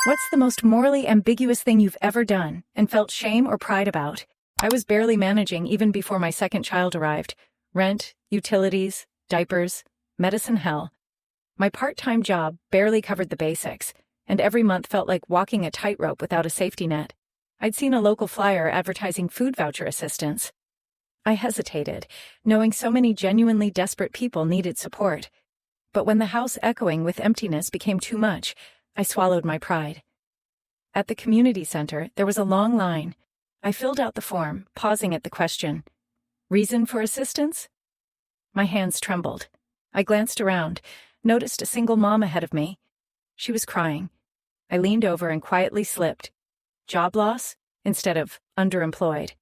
What's the most morally ambiguous thing you've ever done and felt shame or pride about? I was barely managing even before my second child arrived. Rent, utilities, diapers, medicine hell. My part-time job barely covered the basics, and every month felt like walking a tightrope without a safety net. I'd seen a local flyer advertising food voucher assistance. I hesitated, knowing so many genuinely desperate people needed support. But when the house echoing with emptiness became too much, I swallowed my pride. At the community center, there was a long line. I filled out the form, pausing at the question, "Reason for assistance?" My hands trembled. I glanced around, noticed a single mom ahead of me. She was crying. I leaned over and quietly slipped, "Job loss?" instead of "underemployed."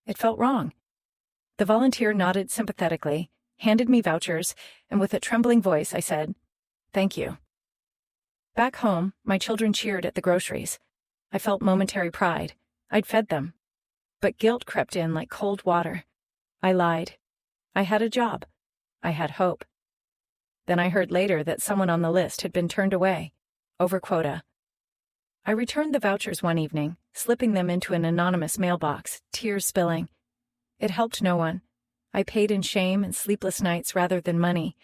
It felt wrong. The volunteer nodded sympathetically, handed me vouchers, and with a trembling voice I said, "Thank you." Back home, my children cheered at the groceries. I felt momentary pride. I'd fed them. But guilt crept in like cold water. I lied. I had a job. I had hope. Then I heard later that someone on the list had been turned away, over quota. I returned the vouchers one evening, slipping them into an anonymous mailbox, tears spilling. It helped no one. I paid in shame and sleepless nights rather than money.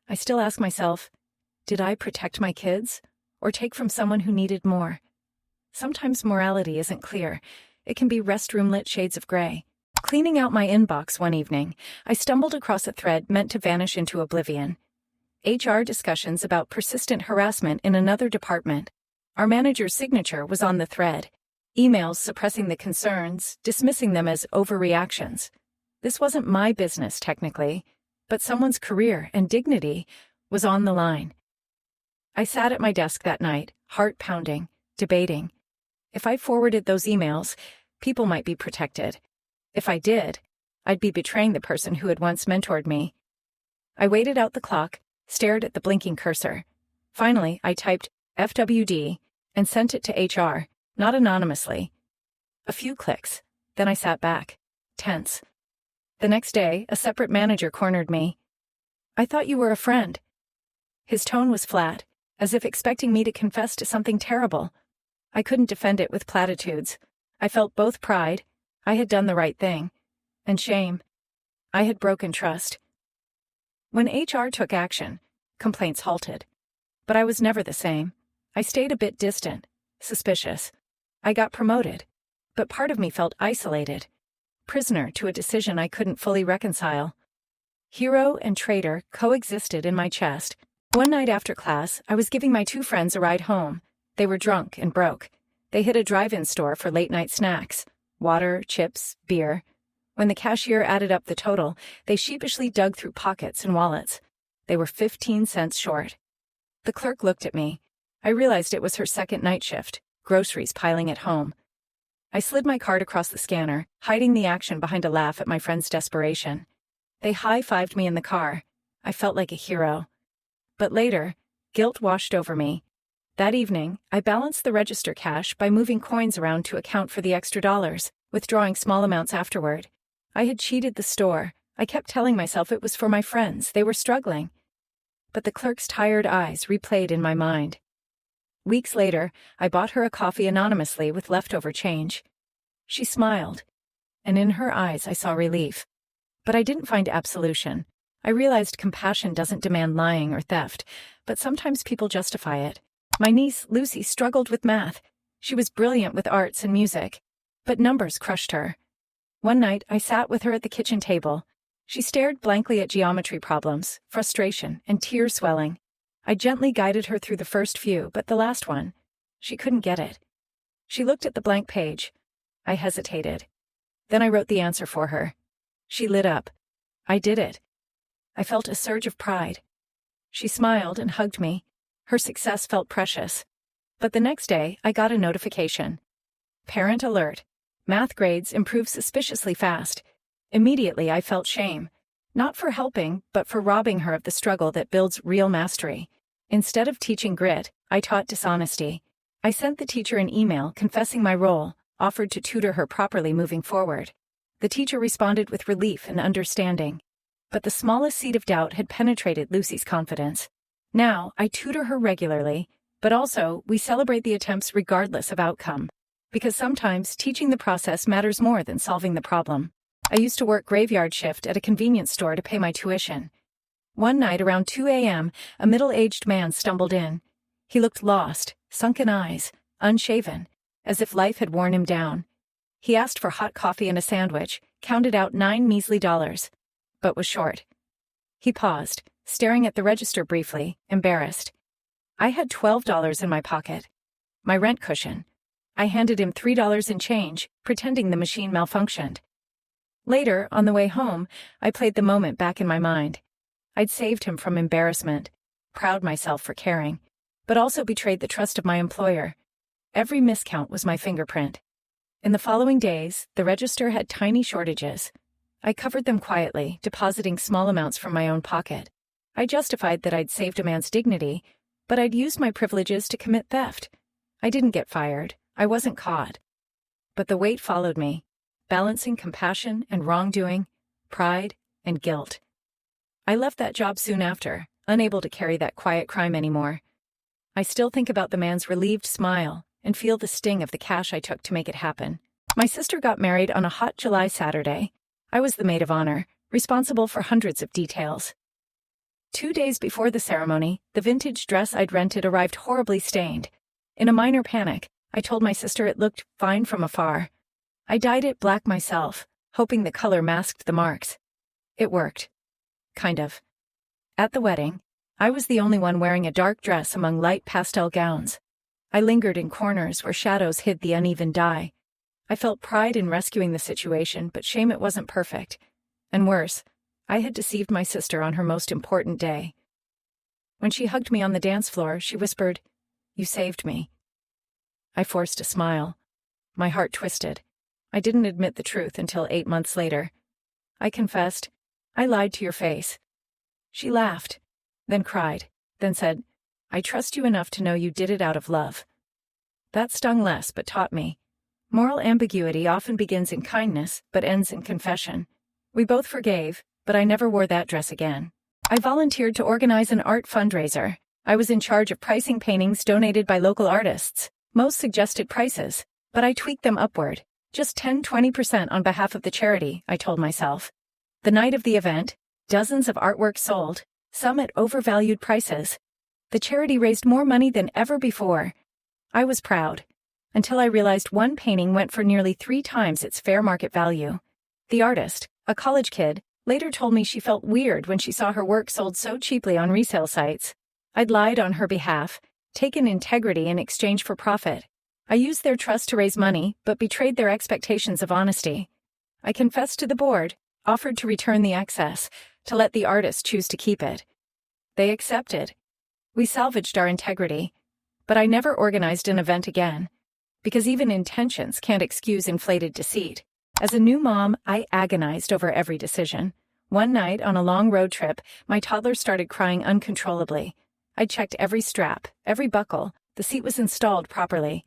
I still ask myself, did I protect my kids? Or take from someone who needed more? Sometimes morality isn't clear. It can be restroom-lit shades of gray. Cleaning out my inbox one evening, I stumbled across a thread meant to vanish into oblivion. HR discussions about persistent harassment in another department. Our manager's signature was on the thread. Emails suppressing the concerns, dismissing them as overreactions. This wasn't my business, technically, but someone's career and dignity was on the line. I sat at my desk that night, heart pounding, debating. If I forwarded those emails, people might be protected. If I did, I'd be betraying the person who had once mentored me. I waited out the clock, stared at the blinking cursor. Finally, I typed FWD and sent it to HR, not anonymously. A few clicks, then I sat back, tense. The next day, a separate manager cornered me. "I thought you were a friend." His tone was flat, as if expecting me to confess to something terrible. I couldn't defend it with platitudes. I felt both pride, I had done the right thing, and shame. I had broken trust. When HR took action, complaints halted. But I was never the same. I stayed a bit distant, suspicious. I got promoted, but part of me felt isolated, prisoner to a decision I couldn't fully reconcile. Hero and traitor coexisted in my chest. One night after class, I was giving my two friends a ride home. They were drunk and broke. They hit a drive-in store for late-night snacks. Water, chips, beer. When the cashier added up the total, they sheepishly dug through pockets and wallets. They were 15 cents short. The clerk looked at me. I realized it was her second night shift, groceries piling at home. I slid my card across the scanner, hiding the action behind a laugh at my friend's desperation. They high-fived me in the car. I felt like a hero. But later, guilt washed over me. That evening, I balanced the register cash by moving coins around to account for the extra dollars, withdrawing small amounts afterward. I had cheated the store. I kept telling myself it was for my friends. They were struggling. But the clerk's tired eyes replayed in my mind. Weeks later, I bought her a coffee anonymously with leftover change. She smiled, and in her eyes I saw relief. But I didn't find absolution. I realized compassion doesn't demand lying or theft, but sometimes people justify it. My niece, Lucy, struggled with math. She was brilliant with arts and music, but numbers crushed her. One night, I sat with her at the kitchen table. She stared blankly at geometry problems, frustration, and tears swelling. I gently guided her through the first few, but the last one, she couldn't get it. She looked at the blank page. I hesitated. Then I wrote the answer for her. She lit up. I did it. I felt a surge of pride. She smiled and hugged me. Her success felt precious. But the next day, I got a notification. Parent alert. Math grades improved suspiciously fast. Immediately, I felt shame. Not for helping, but for robbing her of the struggle that builds real mastery. Instead of teaching grit, I taught dishonesty. I sent the teacher an email confessing my role, offered to tutor her properly moving forward. The teacher responded with relief and understanding. But the smallest seed of doubt had penetrated Lucy's confidence. Now, I tutor her regularly, But also, we celebrate the attempts regardless of outcome. Because sometimes teaching the process matters more than solving the problem. I used to work graveyard shift at a convenience store to pay my tuition. One night around 2 a.m., a middle-aged man stumbled in. He looked lost, sunken eyes, unshaven, as if life had worn him down. He asked for hot coffee and a sandwich, counted out $9 measly, but was short. He paused, staring at the register briefly, embarrassed. I had $12 in my pocket. My rent cushion. I handed him $3 in change, pretending the machine malfunctioned. Later, on the way home, I played the moment back in my mind. I'd saved him from embarrassment, proud myself for caring, but also betrayed the trust of my employer. Every miscount was my fingerprint. In the following days, the register had tiny shortages. I covered them quietly, depositing small amounts from my own pocket. I justified that I'd saved a man's dignity, but I'd used my privileges to commit theft. I didn't get fired. I wasn't caught. But the weight followed me, balancing compassion and wrongdoing, pride and guilt. I left that job soon after, unable to carry that quiet crime anymore. I still think about the man's relieved smile and feel the sting of the cash I took to make it happen. My sister got married on a hot July Saturday. I was the maid of honor, responsible for hundreds of details. 2 days before the ceremony, the vintage dress I'd rented arrived horribly stained. In a minor panic, I told my sister it looked fine from afar. I dyed it black myself, hoping the color masked the marks. It worked. Kind of. At the wedding, I was the only one wearing a dark dress among light pastel gowns. I lingered in corners where shadows hid the uneven dye. I felt pride in rescuing the situation, but shame it wasn't perfect. And worse, I had deceived my sister on her most important day. When she hugged me on the dance floor, she whispered, "You saved me." I forced a smile. My heart twisted. I didn't admit the truth until 8 months later. I confessed, "I lied to your face." She laughed, then cried, then said, "I trust you enough to know you did it out of love." That stung less but taught me. Moral ambiguity often begins in kindness but ends in confession. We both forgave, but I never wore that dress again. I volunteered to organize an art fundraiser. I was in charge of pricing paintings donated by local artists. Most suggested prices, but I tweaked them upward. Just 10–20% on behalf of the charity, I told myself. The night of the event, dozens of artworks sold, some at overvalued prices. The charity raised more money than ever before. I was proud, until I realized one painting went for nearly 3 times its fair market value. The artist, a college kid, later told me she felt weird when she saw her work sold so cheaply on resale sites. I'd lied on her behalf, taken integrity in exchange for profit. I used their trust to raise money, but betrayed their expectations of honesty. I confessed to the board, offered to return the excess, to let the artist choose to keep it. They accepted. We salvaged our integrity. But I never organized an event again, because even intentions can't excuse inflated deceit. As a new mom, I agonized over every decision. One night, on a long road trip, my toddler started crying uncontrollably. I checked every strap, every buckle, the seat was installed properly,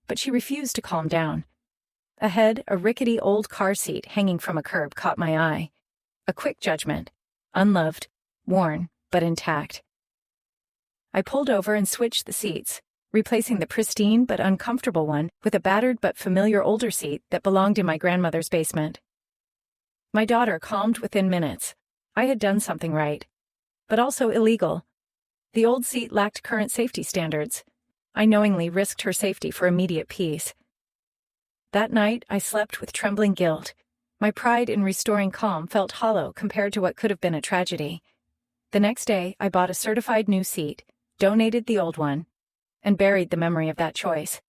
but she refused to calm down. Ahead, a rickety old car seat hanging from a curb caught my eye. A quick judgment. Unloved, worn, but intact. I pulled over and switched the seats, replacing the pristine but uncomfortable one with a battered but familiar older seat that belonged in my grandmother's basement. My daughter calmed within minutes. I had done something right, but also illegal. The old seat lacked current safety standards. I knowingly risked her safety for immediate peace. That night, I slept with trembling guilt. My pride in restoring calm felt hollow compared to what could have been a tragedy. The next day, I bought a certified new seat, donated the old one, and buried the memory of that choice.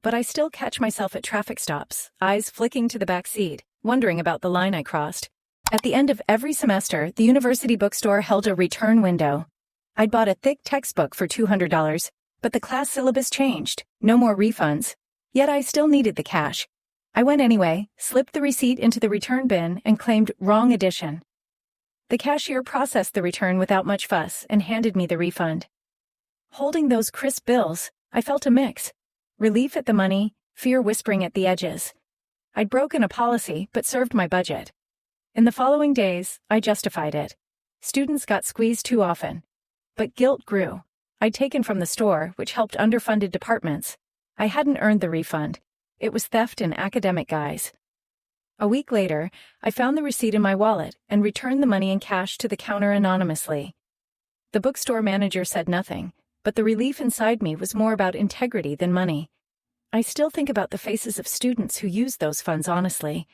But I still catch myself at traffic stops, eyes flicking to the back seat, wondering about the line I crossed. At the end of every semester, the university bookstore held a return window. I'd bought a thick textbook for $200, but the class syllabus changed, no more refunds. Yet I still needed the cash. I went anyway, slipped the receipt into the return bin, and claimed wrong edition. The cashier processed the return without much fuss and handed me the refund. Holding those crisp bills, I felt a mix. Relief at the money, fear whispering at the edges. I'd broken a policy but served my budget. In the following days, I justified it. Students got squeezed too often. But guilt grew. I'd taken from the store, which helped underfunded departments. I hadn't earned the refund. It was theft in academic guise. A week later, I found the receipt in my wallet and returned the money in cash to the counter anonymously. The bookstore manager said nothing, but the relief inside me was more about integrity than money. I still think about the faces of students who used those funds honestly.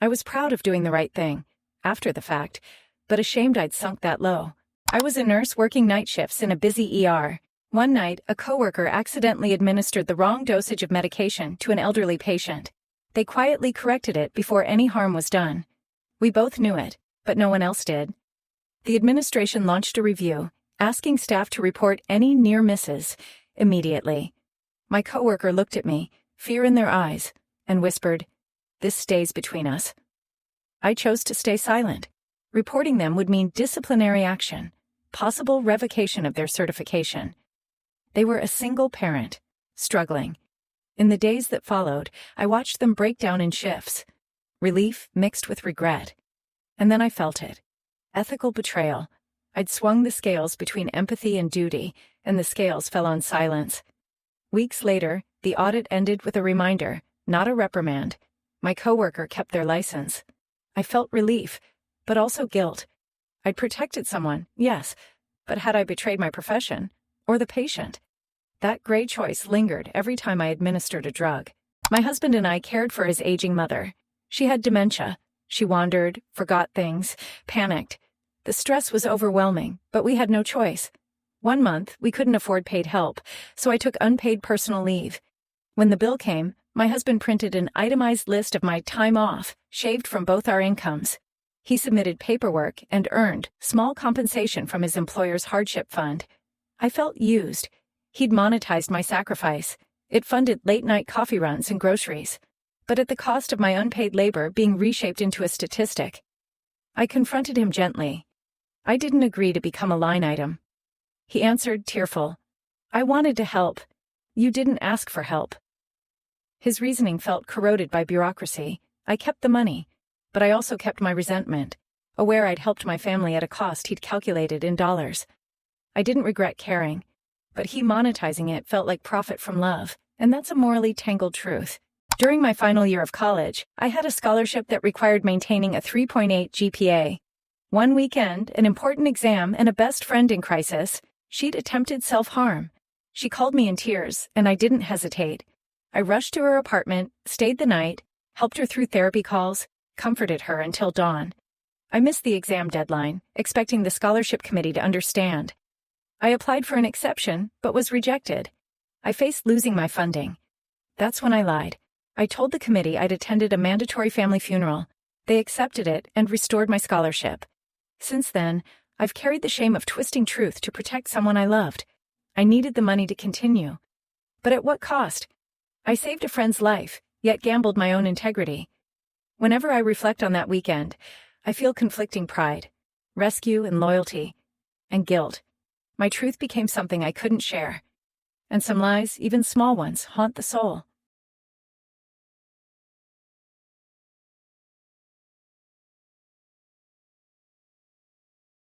I was proud of doing the right thing, after the fact, but ashamed I'd sunk that low. I was a nurse working night shifts in a busy ER. One night, a coworker accidentally administered the wrong dosage of medication to an elderly patient. They quietly corrected it before any harm was done. We both knew it, but no one else did. The administration launched a review, asking staff to report any near misses immediately. My coworker looked at me, fear in their eyes, and whispered, "This stays between us." I chose to stay silent. Reporting them would mean disciplinary action, possible revocation of their certification. They were a single parent, struggling. In the days that followed, I watched them break down in shifts. Relief mixed with regret. And then I felt it. Ethical betrayal. I'd swung the scales between empathy and duty, and the scales fell on silence. Weeks later, the audit ended with a reminder, not a reprimand. My coworker kept their license. I felt relief, but also guilt. I'd protected someone, yes, but had I betrayed my profession, or the patient? That gray choice lingered every time I administered a drug. My husband and I cared for his aging mother. She had dementia. She wandered, forgot things, panicked. The stress was overwhelming, but we had no choice. One month, we couldn't afford paid help, so I took unpaid personal leave. When the bill came, my husband printed an itemized list of my time off, shaved from both our incomes. He submitted paperwork and earned small compensation from his employer's hardship fund. I felt used. He'd monetized my sacrifice. It funded late-night coffee runs and groceries, but at the cost of my unpaid labor being reshaped into a statistic. I confronted him gently. I didn't agree to become a line item. He answered, tearful, "I wanted to help. You didn't ask for help." His reasoning felt corroded by bureaucracy. I kept the money, but I also kept my resentment, aware I'd helped my family at a cost he'd calculated in dollars. I didn't regret caring, but he monetizing it felt like profit from love, and that's a morally tangled truth. During my final year of college, I had a scholarship that required maintaining a 3.8 GPA. One weekend, an important exam, and a best friend in crisis, she'd attempted self-harm. She called me in tears, and I didn't hesitate. I rushed to her apartment, stayed the night, helped her through therapy calls, comforted her until dawn. I missed the exam deadline, expecting the scholarship committee to understand. I applied for an exception, but was rejected. I faced losing my funding. That's when I lied. I told the committee I'd attended a mandatory family funeral. They accepted it and restored my scholarship. Since then, I've carried the shame of twisting truth to protect someone I loved. I needed the money to continue. But at what cost? I saved a friend's life, yet gambled my own integrity. Whenever I reflect on that weekend, I feel conflicting pride, rescue and loyalty, and guilt. My truth became something I couldn't share. And some lies, even small ones, haunt the soul.